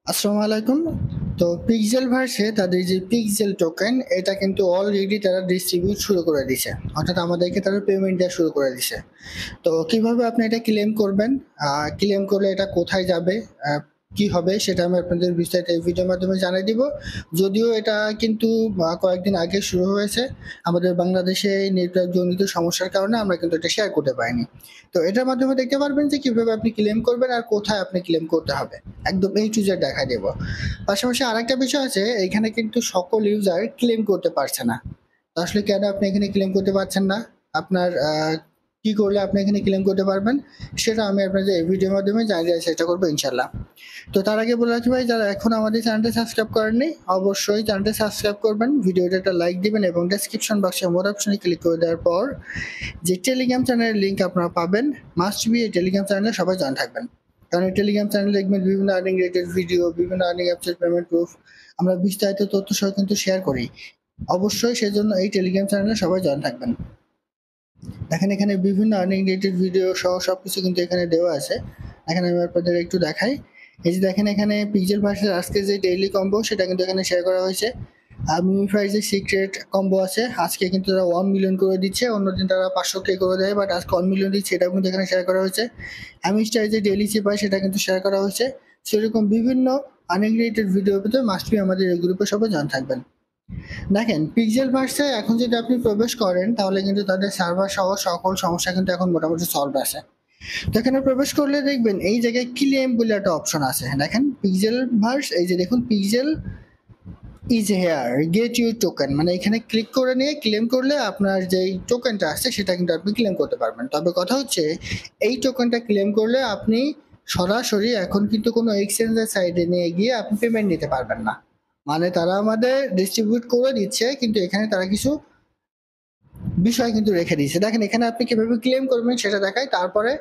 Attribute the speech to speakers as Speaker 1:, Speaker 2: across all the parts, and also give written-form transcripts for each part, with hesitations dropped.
Speaker 1: আসসালামু আলাইকুম। তো পিক্সেল ভার্সে তাদের যে পিক্সেল টোকেন এটা কিন্তু অলরেডি তারা ডিস্ট্রিবিউট শুরু করে দিছে, অর্থাৎ আমাদেরকে তারা পেমেন্ট দেওয়া শুরু করে দিছে। তো কিভাবে আপনি এটা ক্লেম করবেন, ক্লেম করলে এটা কোথায় যাবে, কি হবে সেটা আমি আপনাদের বিস্তারিত এই ভিডিওর মাধ্যমে জানিয়ে দিব। যদিও এটা কিন্তু কয়েকদিন আগে শুরু হয়েছে, আমাদের বাংলাদেশে নেটওয়ার্ক জনিত সমস্যার কারণে আমরা কিন্তু এটা শেয়ার করতে পারিনি। তো এটার মাধ্যমে দেখতে পারবেন যে কিভাবে আপনি ক্লেম করবেন আর কোথায় আপনি ক্লেম করতে হবে, একদম এই টু জেড দেখা দেব। পাশাপাশি আরেকটা বিষয় আছে, এখানে কিন্তু সকল ইউজার ক্লেম করতে পারছে না। তো আসলে কেন আপনি এখানে ক্লেম করতে পারছেন না, আপনার কি করলে আপনি এখানে ক্লেম করতে পারবেন, সেটা আমি আপনাদের এই ভিডিওর মাধ্যমে জানিয়ে দেওয়ার চেষ্টা করবো ইনশাল্লাহ। তো তার আগে বলে রাখি ভাই, যারা এখন আমাদের চ্যানেলটা সাবস্ক্রাইব করেননি অবশ্যই চ্যানেলটা সাবস্ক্রাইব করবেন, ভিডিওটা একটা লাইক দিবেন এবং ডেসক্রিপশন বক্সে মোর অপশনে ক্লিক করে দেওয়ার পর যে টেলিগ্রাম চ্যানেলের লিঙ্ক আপনারা পাবেন, মাস্ট বি এই টেলিগ্রাম চ্যানেলে সবাই জয়েন থাকবেন। কারণ এই টেলিগ্রাম চ্যানেলে দেখবেন বিভিন্ন আর্নিং রিলেটেড ভিডিও, বিভিন্ন আর্নিং অ্যাপসের পেমেন্ট প্রুফ, আমরা বিস্তারিত তথ্য সহ কিন্তু শেয়ার করি। অবশ্যই সেজন্য এই টেলিগ্রাম চ্যানেলে সবাই জয়েন থাকবেন। দেখেন এখানে বিভিন্ন আর্নিং রিলেটেড ভিডিও সহ সবকিছু কিন্তু এখানে দেওয়া আছে। এখানে আমি আপনাদের একটু দেখাই। এই যে দেখেন এখানে পিক্সেল ভার্সেস আজকে যে ডেইলি কম্বো সেটা কিন্তু এখানে শেয়ার করা হয়েছে। আর মিমিফাই যে সিক্রেট কম্বো আছে আজকে কিন্তু তারা 1 মিলিয়ন করে দিচ্ছে, অন্যদিন তারা 500K করে দেয়, বাট আজকে 1 মিলিয়ন দিচ্ছে, এটাও কিন্তু এখানে শেয়ার করা হয়েছে। অ্যামিস্টার যে ডেইলি চিপ হয় সেটা কিন্তু শেয়ার করা হয়েছে। সেরকম বিভিন্ন আর্নিং রিলেটেড ভিডিওর ভিতরে মাস্ট বি আমাদের এই গ্রুপে সবাই জানা থাকবেন। দেখেন পিক্সেল ভার্সে এখন যদি আপনি প্রবেশ করেন তাহলে কিন্তু তাদের সার্ভার সহ সকল সমস্যা কিন্তু এখন মোটামুটি সলভ আছে। তো এখানে প্রবেশ করলে দেখবেন এই জায়গায় ক্লেম বলে একটা অপশন আছে, দেখেন পিক্সেল ভার্স, এই যে দেখুন pixel is here get your token, মানে এখানে ক্লিক করে নিয়ে ক্লেম করলে আপনার যেই টোকেনটা আছে সেটা কিন্তু আপনি ক্লেম করতে পারবেন। তবে কথা হচ্ছে এই টোকেনটা ক্লেম করলে আপনি সরাসরি এখন কিন্তু কোনো এক্সচেঞ্জের সাইডে নিয়ে গিয়ে আপনি পেমেন্ট নিতে পারবেন না। মানে তারা আমাদের ডিস্ট্রিবিউট করে দিচ্ছে, কিন্তু এখানে তারা কিছু বিষয় কিন্তু রেখে দিয়েছে। দেখেন এখানে আপনি কিভাবে ক্লেম করবেন সেটা দেখায়, তারপরে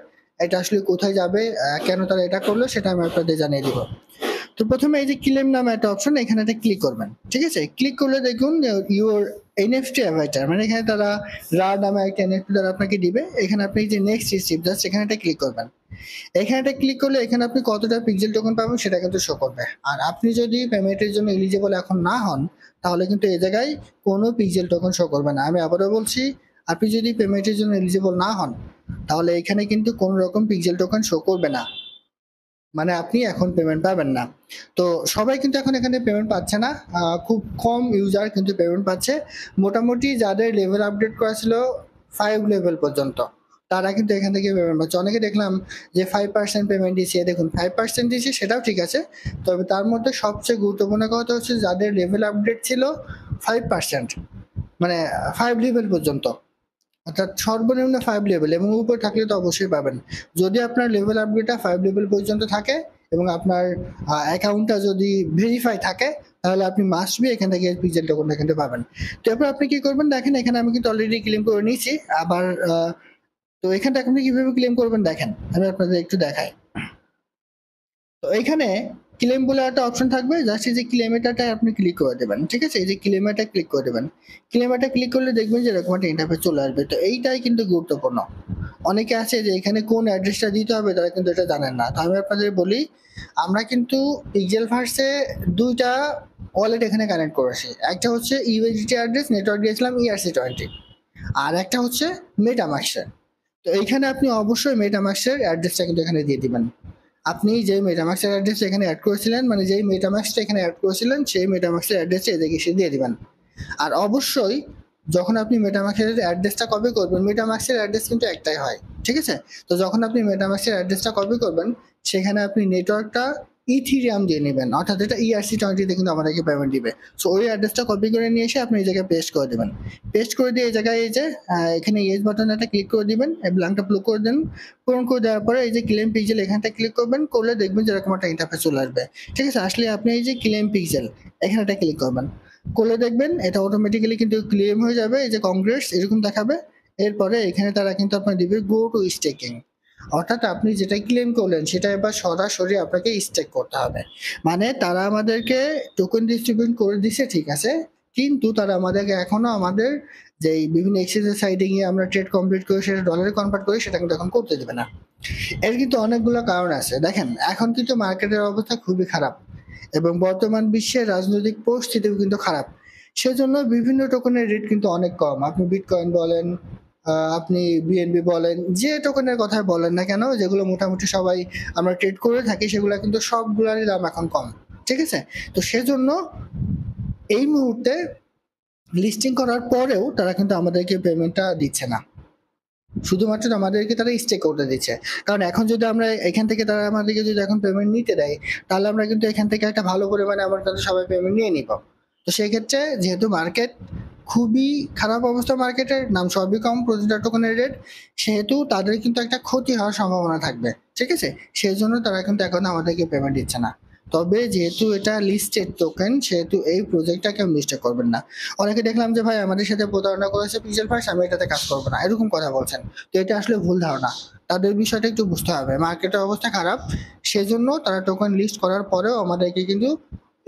Speaker 1: এটা আসলে কোথায় যাবে, কেন তারা এটা করলো সেটা আমি আপনাদের জানিয়ে দিব। তো প্রথমে এই যে ক্লেম নামে একটা অপশন, এখানে একটা ক্লিক করবেন, ঠিক আছে? ক্লিক করলে দেখুন ইউর এনএফটি অ্যাভাইটার, মানে এখানে তারা রা নামে একটা এনএফটি তারা আপনাকে দিবে। এখানে আপনি যে নেক্সট রিসিভ জাস্ট এখানে একটা ক্লিক করবেন। এখানে একটা ক্লিক করলে এখানে আপনি কতটা পিক্সেল টোকেন পাবেন সেটা কিন্তু শো করবে। আর আপনি যদি পেমেন্টের জন্য এলিজিবল এখন না হন তাহলে কিন্তু এই জায়গায় কোনো পিক্সেল টোকেন শো করবে না। আমি আবারও বলছি, আপনি যদি পেমেন্টের জন্য এলিজিবল না হন তাহলে এখানে কিন্তু কোনো রকম পিক্সেল টোকেন শো করবে না, মানে আপনি এখন পেমেন্ট পাবেন না। তো সবাই কিন্তু এখন এখানে পেমেন্ট পাচ্ছে না, খুব কম ইউজার কিন্তু পেমেন্ট পাচ্ছে। মোটামুটি যাদের লেভেল আপডেট করা ছিল 5 লেভেল পর্যন্ত তারা কিন্তু এখান থেকে পেমেন্ট পাচ্ছে। অনেকে দেখলাম যে 5% পেমেন্ট দিচ্ছে, দেখুন 5% দিচ্ছে সেটাও ঠিক আছে, তবে তার মধ্যে সবচেয়ে গুরুত্বপূর্ণ কথা হচ্ছে যাদের লেভেল আপডেট ছিল 5%, মানে 5 লেভেল পর্যন্ত, অর্থাৎ সর্বনিম্ন 5 লেভেল এবং উপরে থাকলে তো অবশ্যই পাবেন। যদি আপনার লেভেল আপগ্রেডটা 5 লেভেল পর্যন্ত থাকে এবং আপনার অ্যাকাউন্টটা যদি ভেরিফাই থাকে তাহলে আপনি মাস্ট বি এখান থেকে পিক্সেল টোকেনটা কিন্তু পাবেন। তো এরপর আপনি কি করবেন, দেখেন এখানে আমি কিন্তু অলরেডি ক্লেম করে নিয়েছি আবার। তো এখানটা আপনি কিভাবে ক্লেম করবেন দেখেন, আমি আপনাদের একটু দেখাই। তো এখানে ক্লেম বলে একটা অপশন থাকবে, জাস্ট এই যে ক্লেম এটাতে আপনি ক্লিক করে দেবেন, ঠিক আছে? এই যে ক্লেম এটা ক্লিক করে দেবেন। ক্লেম এটা ক্লিক করলে দেখবেন যে এরকম একটা ইন্টারফেস চলে আসবে। তো এইটাই কিন্তু গুরুত্বপূর্ণ। অনেকে আছে যে এখানে কোন অ্যাড্রেসটা দিতে হবে তারা কিন্তু এটা জানেন না। তো আমি আপনাদের বলি, আমরা কিন্তু পিক্সেল ভার্সে দুইটা ওয়ালেট এখানে কানেক্ট করেছি। একটা হচ্ছে ইউএসডিটি অ্যাড্রেস, নেটওয়ার্ক দিয়েছিলাম ERC20, আর একটা হচ্ছে মেটামাক্সের। তো এইখানে আপনি অবশ্যই মেটামাক্সের অ্যাড্রেসটা কিন্তু এখানে দিয়ে দিবেন। আপনি যে মেটামাক্সের অ্যাড্রেস এখানে অ্যাড করেছিলেন, মানে যেই মেটামাক্সটা এখানে অ্যাড করেছিলেন সেই মেটামাক্সের অ্যাড্রেসটা এদিকে এসে দিয়ে দিবেন। আর অবশ্যই যখন আপনি মেটামাক্সের অ্যাড্রেসটা কপি করবেন, মেটামাক্সের অ্যাড্রেস কিন্তু একটাই হয়, ঠিক আছে? তো যখন আপনি মেটামাক্সের অ্যাড্রেসটা কপি করবেন সেখানে আপনি নেটওয়ার্কটা ইথিরিয়াম দিয়ে নেবেন, অর্থাৎ এটা ERC20 কিন্তু আমাদেরকে পেমেন্ট দিবে। সো ওই অ্যাড্রেসটা কপি করে নিয়ে এসে আপনি এই জায়গায় পেস্ট করে দেবেন। পেস্ট করে দিয়ে এই জায়গায় এই যে এখানে ইয়েস বাটন একটা ক্লিক করে দিবেন, ব্ল্যাঙ্কটা প্লু করে দেন। পূরণ করে দেওয়ার পরে এই যে ক্লেম পিক্সেল এখানটা ক্লিক করবেন, করলে দেখবেন যে এরকম একটা ইন্টারফেস চলে আসবে, ঠিক আছে? আসলে আপনি এই যে ক্লেম পিক্সেল এখানে একটা ক্লিক করবেন, করলে দেখবেন এটা অটোমেটিক্যালি কিন্তু ক্লেম হয়ে যাবে, এই যে কংগ্রেস এরকম দেখাবে। এরপরে এখানে তারা কিন্তু আপনার দিবে গো টু স্টেকিং, অর্থাৎ আপনি যেটা ক্লেম করলেন সেটা এবার সরাসরি আপনাকে স্টেক করতে হবে। মানে তারা আমাদেরকে টোকেন ডিস্ট্রিবিউট করে দিছে, ঠিক আছে, কিন্তু তারা আমাদেরকে এখনো আমাদের যে বিভিন্ন এক্সচেঞ্জের সাইডে গিয়ে আমরা ট্রেড কমপ্লিট করি সেটা ডলারে কনভার্ট করি সেটা কিন্তু এখন করতে দেবে না। এর কিন্তু অনেকগুলো কারণ আছে। দেখেন এখন কিন্তু মার্কেটের অবস্থা খুবই খারাপ, এবং বর্তমান বিশ্বের রাজনৈতিক পরিস্থিতিও কিন্তু খারাপ। সেজন্য বিভিন্ন টোকেনের রেট কিন্তু অনেক কম। আপনি বিটকয়েন বলেন, আপনি বিএনবি বলেন, যে টোকেনের কথাই বলেন না কেন, যেগুলো মোটামুটি সবাই আমরা ট্রেড করে থাকি, সেগুলো কিন্তু সবগুলোরই দাম এখন কম। ঠিক আছে? তো সেজন্য এই মুহূর্তে লিস্টিং করার পরেও তারা কিন্তু আমাদেরকে পেমেন্টটা দিচ্ছে না, শুধুমাত্র আমাদেরকে তারা স্টে করতে দিচ্ছে। কারণ এখন যদি আমরা এখান থেকে, তারা আমাদেরকে যদি এখন পেমেন্ট নিতে দেয়, তাহলে আমরা কিন্তু এখান থেকে একটা ভালো পরিমাণে আমরা তাদের সবাই পেমেন্ট নিয়ে নিব। তো সেই ক্ষেত্রে যেহেতু মার্কেট খুবই খারাপ অবস্থা, মার্কেটের নাম সবই কম প্রতিটা টোকেনের রেট, সেহেতু তাদের কিন্তু একটা ক্ষতি হওয়ার সম্ভাবনা থাকবে। ঠিক আছে? সেই জন্য তারা কিন্তু এখন আমাদেরকে পেমেন্ট দিচ্ছে না। তবে যেহেতু এটা লিস্টেড টোকেন, সেহেতু এই প্রজেক্টটাকে আমি লিস্টে করবেন না। অনেকে দেখলাম যে ভাই আমাদের সাথে প্রতারণা করেছে পিক্সেল ফার্স্ট, আমি এটাতে কাজ করবো না, এরকম কথা বলছেন। তো এটা আসলে ভুল ধারণা। তাদের বিষয়টা একটু বুঝতে হবে, মার্কেটের অবস্থা খারাপ, সেজন্য তারা টোকেন লিস্ট করার পরেও আমাদেরকে কিন্তু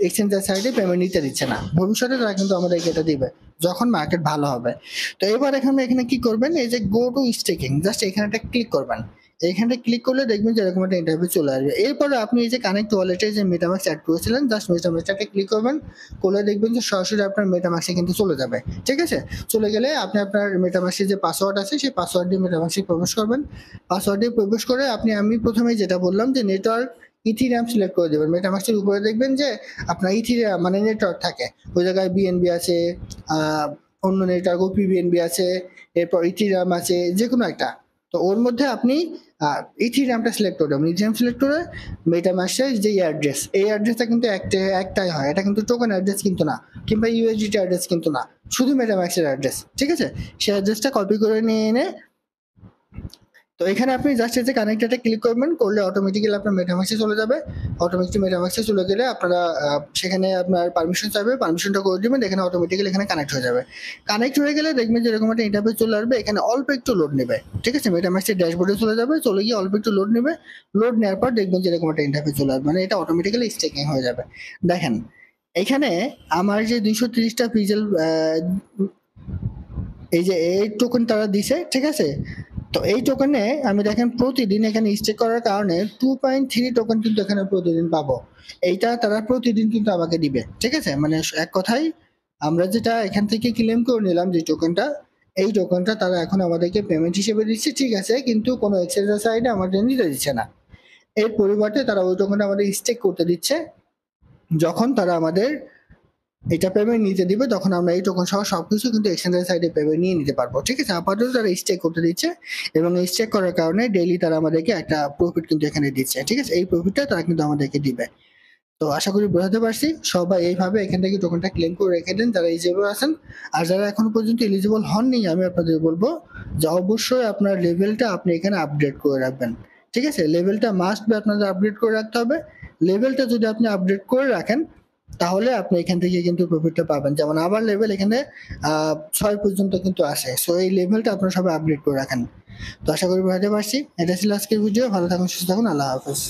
Speaker 1: এক্সচেঞ্জের সাইডে পেমেন্ট নিতে দিচ্ছে না। ভবিষ্যতে তারা কিন্তু আমাদেরকে এটা দিবে যখন মার্কেট ভালো হবে। তো এবার এখানে কি করবেন, এই যে গো টু স্টেকিং, জাস্ট এখানে ক্লিক করবেন। এইখানে ক্লিক করলে দেখবেন যে এরকম একটা ইন্টারভিউ চলে আসবে। এরপরে আপনি এই যে কানেক্ট ওয়ালেটে যে মেটামাক্স অ্যাড করেছিলেন, জাস্ট মেটামাক্সটাকে ক্লিক করবেন, করলে দেখবেন যে সরাসরি আপনার মেটামাক্সে কিন্তু চলে যাবে। ঠিক আছে? চলে গেলে আপনি আপনার মেটামাক্সে যে পাসওয়ার্ড আছে, সেই পাসওয়ার্ড দিয়ে মেটামাক্সে প্রবেশ করবেন। পাসওয়ার্ড দিয়ে প্রবেশ করে আমি প্রথমে যেটা বললাম যে নেটওয়ার্ক ইথিরিয়াম সিলেক্ট করে দেবেন। মেটামাক্সের উপরে দেখবেন যে আপনার ইথিরিয়াম মানে নেটওয়ার্ক থাকে, ওই জায়গায় বিএনবি আছে, অন্য নেটওয়ার্ক ওপি বিএনবি আছে, এরপর ইথিরিয়াম আছে, যে কোনো একটা। তো ওর মধ্যে আপনি ইথিরিয়ামটা সিলেক্ট করে দেবেন। ইথিরিয়াম সিলেক্ট করে মেটামাক্সের যে অ্যাড্রেস, এই অ্যাড্রেসটা কিন্তু একটাই হয়, এটা কিন্তু টোকেন অ্যাড্রেস কিন্তু না, কিংবা ইউএসডিটি অ্যাড্রেস কিন্তু না, শুধু মেটামাক্সের অ্যাড্রেস। ঠিক আছে? সেই অ্যাড্রেসটা কপি করে নিয়ে এনে, তো এখানে আপনি জাস্ট এই যে কানেক্টেডে ক্লিক করবেন, করলে অটোমেটিক্যালি আপনার মেটামাক্সে চলে যাবে। অটোমেটিক মেটামাক্সে চলে গেলে আপনারা সেখানে আপনার পারমিশন চাইবে, পারমিশনটা করে দিবেন, এখানে অটোমেটিক্যালি এখানে কানেক্ট হয়ে যাবে। কানেক্ট হয়ে গেলে দেখবেন যে এরকম একটা ইন্টারফেস চলে আসবে, এখানে অল্প একটু লোড নেবে। ঠিক আছে? মেটামাক্সের ড্যাশবোর্ডে চলে যাবে, চলে গিয়ে অল্প একটু লোড নেবে। লোড নেওয়ার পর দেখবেন যে এরকম একটা ইন্টারফেস চলে আসবে, মানে এটা অটোমেটিক্যালি স্টেকিং হয়ে যাবে। দেখেন এখানে আমার যে 230টা পিজেল, এই যে এই টোকেন তারা দিছে। ঠিক আছে? তো এই টোকেনে আমি দেখেন প্রতিদিন এখানে স্টেক করার কারণে 2.3 টোকেন কিন্তু এখানে প্রতিদিন পাবো। এইটা তারা প্রতিদিন কিন্তু আমাকে দিবে। ঠিক আছে? মানে এক কথায় আমরা যেটা এখান থেকে ক্লেম করে নিলাম যে টোকেনটা, এই টোকেনটা তারা এখন আমাদেরকে পেমেন্ট হিসেবে দিচ্ছে। ঠিক আছে, কিন্তু কোনো এক্সচেঞ্জের সাইডে আমাদের নিতে দিচ্ছে না। এর পরিবর্তে তারা ওই টোকেনটা আমাদের স্টেক করতে দিচ্ছে। যখন তারা আমাদের এটা পেমেন্ট নিতে দিবে, তখন আমরা এই টোকেন সহ সবকিছু কিন্তু এক্সচেঞ্জের সাইডে পেমেন্ট নিয়ে নিতে পারবো। ঠিক আছে? আপাতত তারা স্টেক করতে দিচ্ছে, এবং এই স্টেক করার কারণে ডেইলি তারা আমাদেরকে একটা প্রফিট কিন্তু এখানে দিচ্ছে। ঠিক আছে? এই প্রফিটটা তারা কিন্তু আমাদেরকে দিবে। তো আশা করি বোঝাতে পারছি। সবাই এইভাবে এখান থেকে টোকেনটা ক্লেম করে রেখে দেন যারা এলিজিবল আছেন। আর যারা এখনো পর্যন্ত এলিজিবল হননি, আমি আপনাদের বলবো যে অবশ্যই আপনার লেভেলটা আপনি এখানে আপডেট করে রাখবেন। ঠিক আছে? লেভেলটা মাস্ট বি আপনাদের আপডেট করে রাখতে হবে। লেভেলটা যদি আপনি আপডেট করে রাখেন, তাহলে আপনি এখান থেকে কিন্তু প্রফিটটা পাবেন। যেমন আমার লেভেল এখানে 6 পর্যন্ত কিন্তু আসে। সো এই লেভেলটা আপনারা সবাই আপডেট করে রাখেন। তো আশা করি বোঝাতে পারছি। এটা ছিল আজকের ভিডিও। ভালো থাকুন, সুস্থ থাকুন। আল্লাহ হাফেজ।